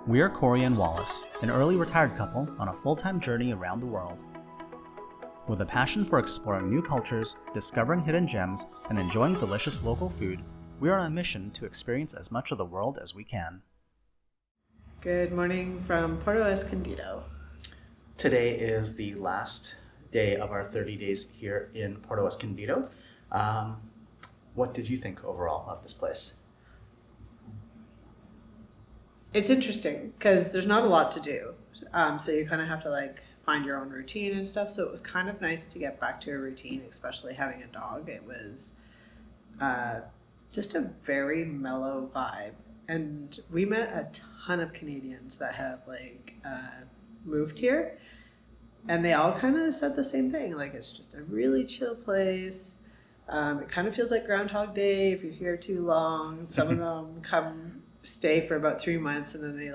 We are Cory and Wallace, an early retired couple on a full-time journey around the world. With a passion for exploring new cultures, discovering hidden gems, and enjoying delicious local food, we are on a mission to experience as much of the world as we can. Good morning from Puerto Escondido. Today is the last day of our 30 days here in Puerto Escondido. What did you think overall of this place? It's interesting because there's not a lot to do. So you kind of have to find your own routine and stuff. So it was kind of nice to get back to a routine, especially having a dog. It was just a very mellow vibe. And we met a ton of Canadians that have moved here. And they all kind of said the same thing. It's just a really chill place. It kind of feels like Groundhog Day if you're here too long. Some of them stay for about 3 months and then they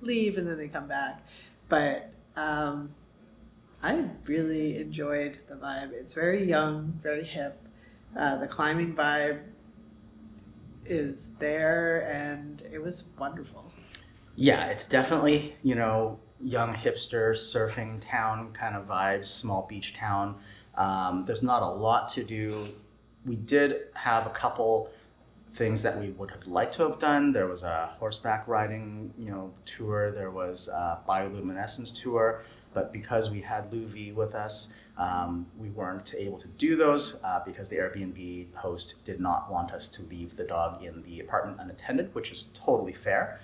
leave and then they come back. But I really enjoyed the vibe. It's very young, very hip. The climbing vibe is there and it was wonderful. Yeah, it's definitely, young hipster surfing town kind of vibes, small beach town. There's not a lot to do. We did have a couple things that we would have liked to have done. There was a horseback riding, tour. There was a bioluminescence tour, but because we had Luvi with us, we weren't able to do those because the Airbnb host did not want us to leave the dog in the apartment unattended, which is totally fair.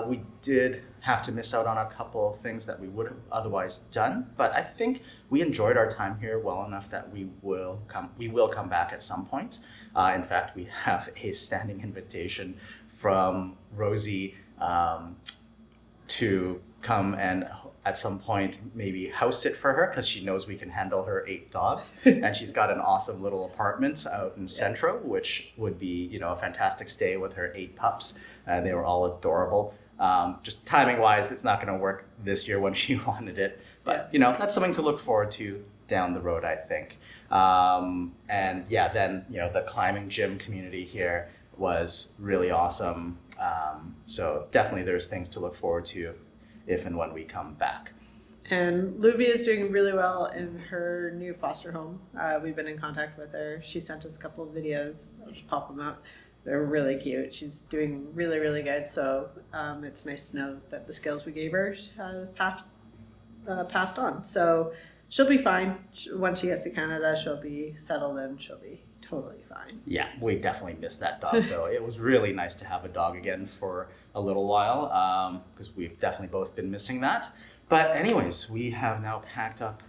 We did have to miss out on a couple of things that we would have otherwise done, but I think we enjoyed our time here well enough that we will come back at some point. In fact, we have a standing invitation from Rosie to come and at some point maybe house sit for her because she knows we can handle her 8 dogs. And she's got an awesome little apartment out in Centro, which would be a fantastic stay with her 8 pups. They were all adorable. Just timing wise, it's not going to work this year when she wanted it, but that's something to look forward to down the road, I think. Then the climbing gym community here was really awesome. So definitely there's things to look forward to if and when we come back. And Luvi is doing really well in her new foster home. We've been in contact with her. She sent us a couple of videos. I'll just pop them out. They're really cute. She's doing really, really good. So it's nice to know that the skills we gave her passed on. So she'll be fine. Once she gets to Canada, she'll be settled and she'll be totally fine. Yeah, we definitely missed that dog though. It was really nice to have a dog again for a little while because we've definitely both been missing that. But anyways, we have now packed up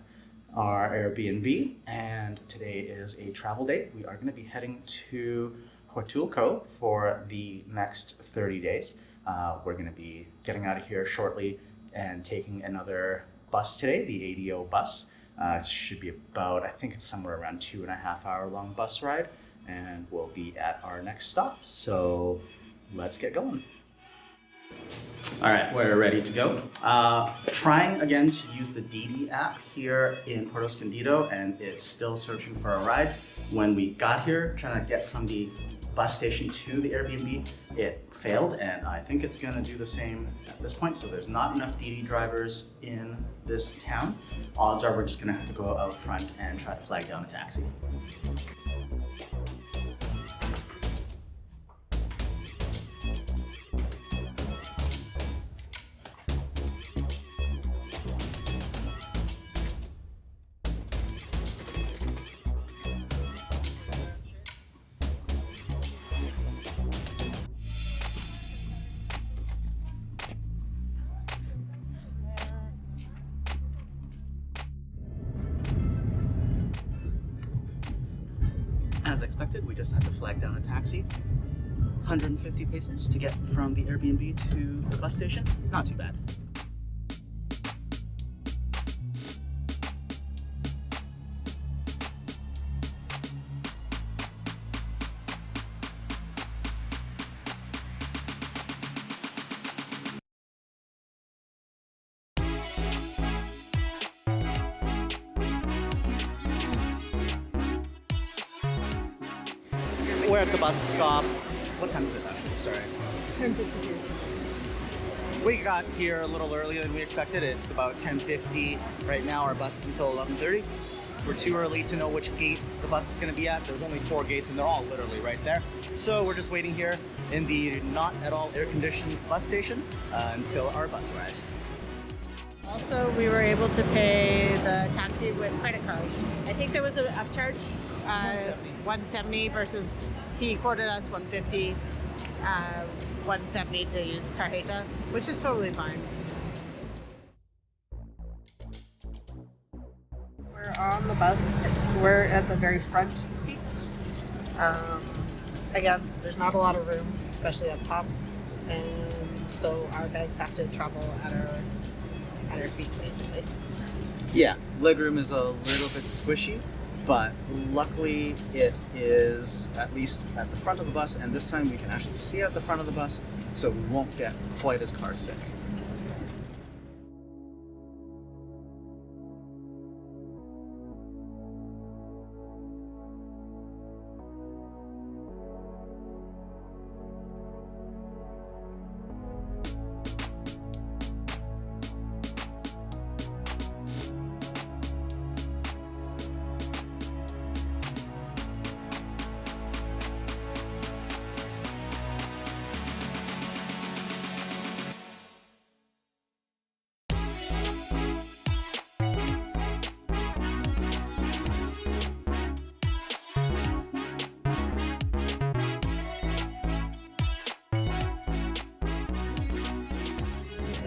our Airbnb and today is a travel day. We are going to be heading to Huatulco for the next 30 days. We're going to be getting out of here shortly and taking another bus today, the ADO bus. It should be about, I think it's somewhere around 2.5 hour long bus ride, and we'll be at our next stop. So let's get going. All right, we're ready to go. Trying again to use the Didi app here in Puerto Escondido, and it's still searching for a ride. When we got here, trying to get from the bus station to the Airbnb, it failed, and I think it's gonna do the same at this point. So there's not enough Didi drivers in this town. Odds are we're just gonna have to go out front and try to flag down a taxi. As expected, we just had to flag down a taxi. 150 pesos to get from the Airbnb to the bus station. Not too bad. We're at the bus stop. What time is it actually? Sorry. 10:52. We got here a little earlier than we expected. It's about 10:50 right now. Our bus is until 11:30. We're too early to know which gate the bus is going to be at. There's only 4 gates and they're all literally right there. So we're just waiting here in the not at all air-conditioned bus station until our bus arrives. Also, we were able to pay the taxi with credit card. I think there was an upcharge, 170 versus he quoted us 150, 170 to use Tarjeta, which is totally fine. We're on the bus. We're at the very front seat. Again, there's not a lot of room, especially up top, and so our bags have to travel at our feet, basically. Yeah, legroom is a little bit squishy, but luckily it is at least at the front of the bus, and this time we can actually see at the front of the bus, so we won't get quite as car sick.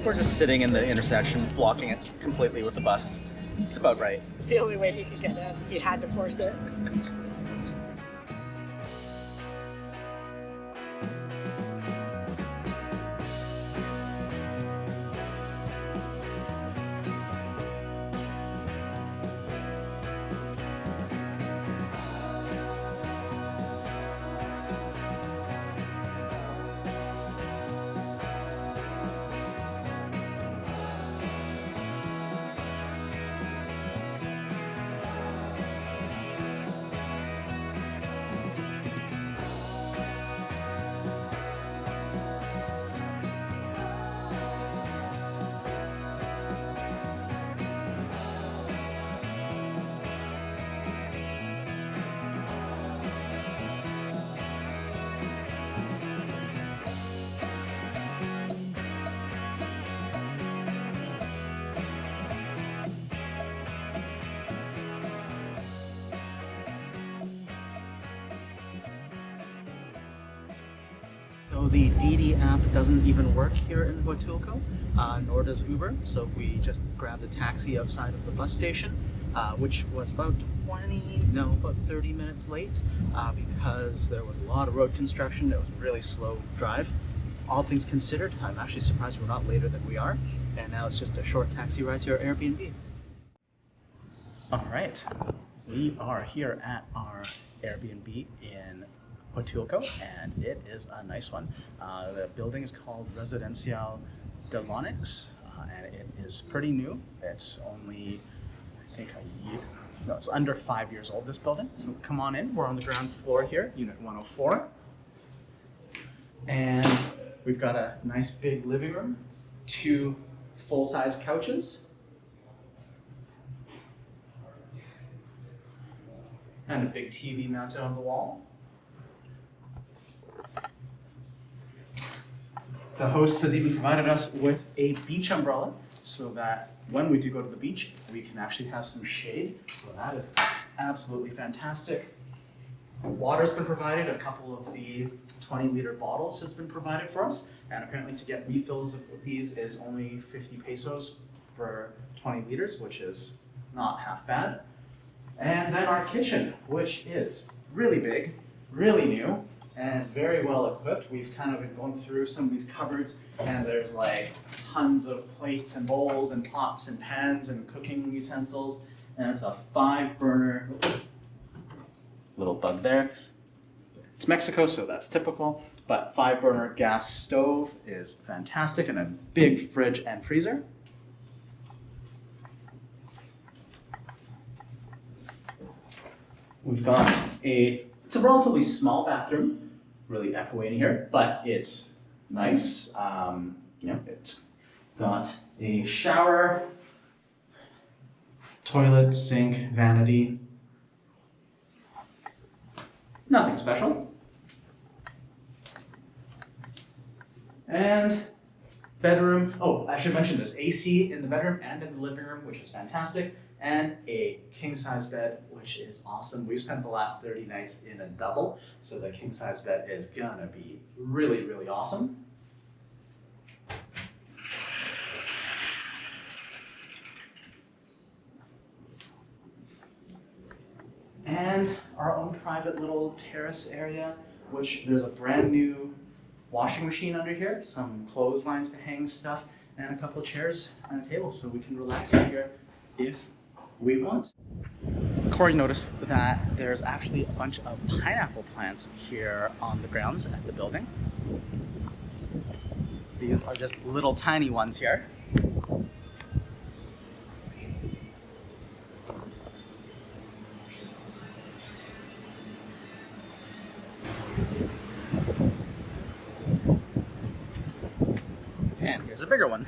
We're just sitting in the intersection, blocking it completely with the bus. It's about right. It's the only way he could get in. He had to force it. So the Didi app doesn't even work here in Huatulco, nor does Uber. So we just grabbed a taxi outside of the bus station, which was about 30 minutes late because there was a lot of road construction. It was a really slow drive. All things considered, I'm actually surprised we're not later than we are. And now it's just a short taxi ride to our Airbnb. All right, we are here at our Airbnb in Huatulco, and it is a nice one. The building is called Residencial de Lonix, and it is pretty new. It's only, I think, a year. No, it's under 5 years old, this building. So come on in. We're on the ground floor here, unit 104. And we've got a nice big living room, 2 full-size couches, and a big TV mounted on the wall. The host has even provided us with a beach umbrella so that when we do go to the beach, we can actually have some shade. So that is absolutely fantastic. Water's been provided. A couple of the 20-liter bottles has been provided for us. And apparently to get refills of these is only 50 pesos for 20 liters, which is not half bad. And then our kitchen, which is really big, really new, and very well equipped. We've kind of been going through some of these cupboards, and there's like tons of plates and bowls and pots and pans and cooking utensils. And it's a 5-burner, little bug there. It's Mexico, so that's typical, but 5-burner gas stove is fantastic, and a big fridge and freezer. We've got it's a relatively small bathroom, really echoey in here, but it's nice. It's got a shower, toilet, sink, vanity. Nothing special. And bedroom. Oh, I should mention there's AC in the bedroom and in the living room, which is fantastic. And a king-size bed, which is awesome. We've spent the last 30 nights in a double, so the king-size bed is gonna be really, really awesome. And our own private little terrace area, which there's a brand new washing machine under here, some clotheslines to hang stuff, and a couple of chairs and a table so we can relax in here if we want. Cory noticed that there's actually a bunch of pineapple plants here on the grounds at the building. These are just little tiny ones here. And here's a bigger one.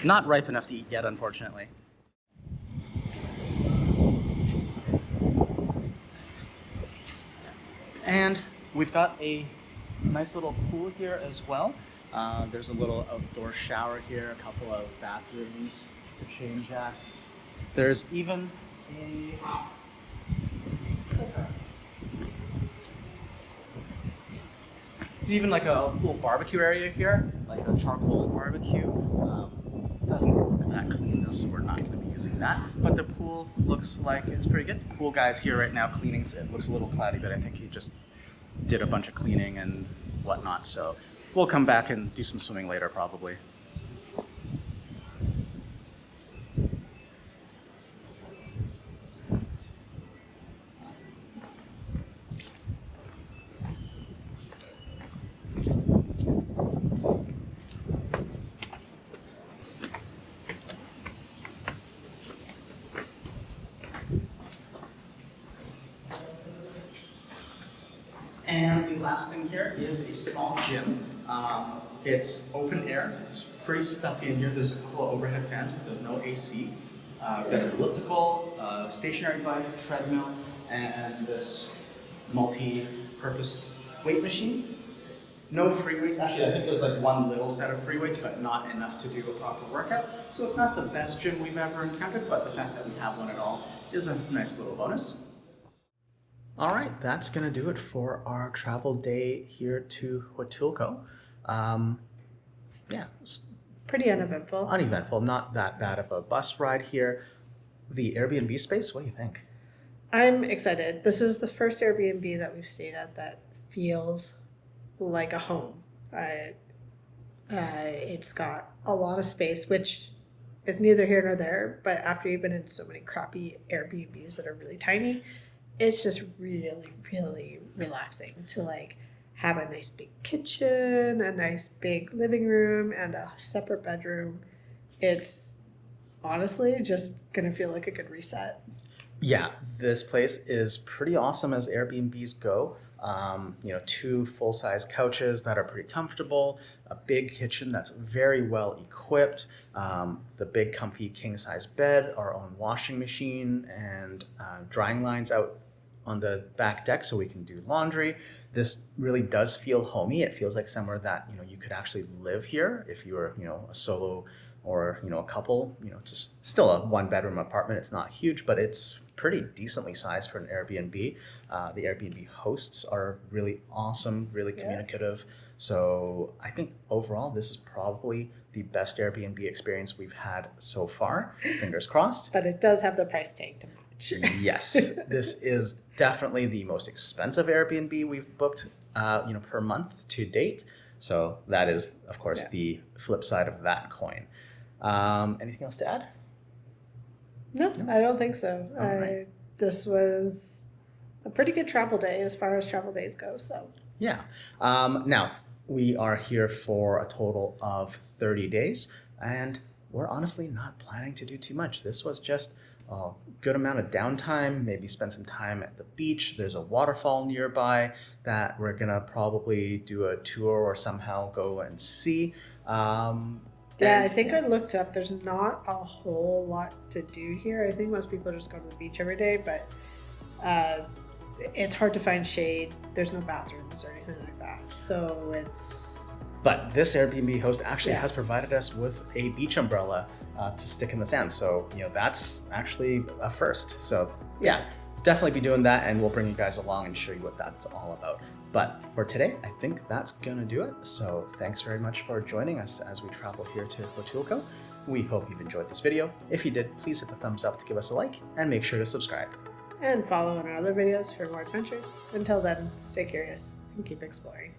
Not ripe enough to eat yet, unfortunately. And we've got a nice little pool here as well. There's a little outdoor shower here, a couple of bathrooms to change at. There's even like a little barbecue area here, like a charcoal barbecue. Doesn't look that clean though, so we're not going to be using that. But the pool looks like it's pretty good. The pool guy's here right now cleaning. So it looks a little cloudy, but I think he just did a bunch of cleaning and whatnot. So we'll come back and do some swimming later probably. And the last thing here is a small gym. It's open air. It's pretty stuffy in here. There's a couple of overhead fans, but there's no AC. We've got an elliptical, stationary bike, treadmill, and this multi-purpose weight machine. No free weights. Actually, I think there's like one little set of free weights, but not enough to do a proper workout. So it's not the best gym we've ever encountered, but the fact that we have one at all is a nice little bonus. All right, that's gonna do it for our travel day here to Huatulco. Yeah, it's Pretty uneventful. uneventful, not that bad of a bus ride here. The Airbnb space, what do you think? I'm excited. This is the first Airbnb that we've stayed at that feels like a home. It's got a lot of space, which is neither here nor there, but after you've been in so many crappy Airbnbs that are really tiny, it's just really, really relaxing to like have a nice big kitchen, a nice big living room, and a separate bedroom. It's honestly just gonna feel like a good reset. Yeah, this place is pretty awesome as Airbnbs go. 2 full-size couches that are pretty comfortable, a big kitchen that's very well equipped, the big comfy king-size bed, our own washing machine, and drying lines out on the back deck so we can do laundry. This really does feel homey. It feels like somewhere that you could actually live here if you were a solo or a couple. It's still a 1-bedroom apartment. It's not huge, but it's pretty decently sized for an Airbnb. The Airbnb hosts are really awesome, really communicative. So I think overall this is probably the best Airbnb experience we've had so far. Fingers crossed. But it does have the price tag to match. Yes, this is definitely the most expensive Airbnb we've booked per month to date. So that is, of course, the flip side of that coin. Anything else to add? No, I don't think so. Right. This was a pretty good travel day as far as travel days go. So yeah. Now we are here for a total of 30 days, and we're honestly not planning to do too much. This was just a good amount of downtime, maybe spend some time at the beach. There's a waterfall nearby that we're gonna probably do a tour or somehow go and see. Yeah, I think I looked up. There's not a whole lot to do here. I think most people just go to the beach every day, but it's hard to find shade. There's no bathrooms or anything like that. So But this Airbnb host actually Yeah. has provided us with a beach umbrella to stick in the sand. So, that's actually a first. So yeah, definitely be doing that, and we'll bring you guys along and show you what that's all about. But for today, I think that's gonna do it. So thanks very much for joining us as we travel here to Huatulco. We hope you've enjoyed this video. If you did, please hit the thumbs up to give us a like, and make sure to subscribe. and follow on our other videos for more adventures. Until then, stay curious and keep exploring.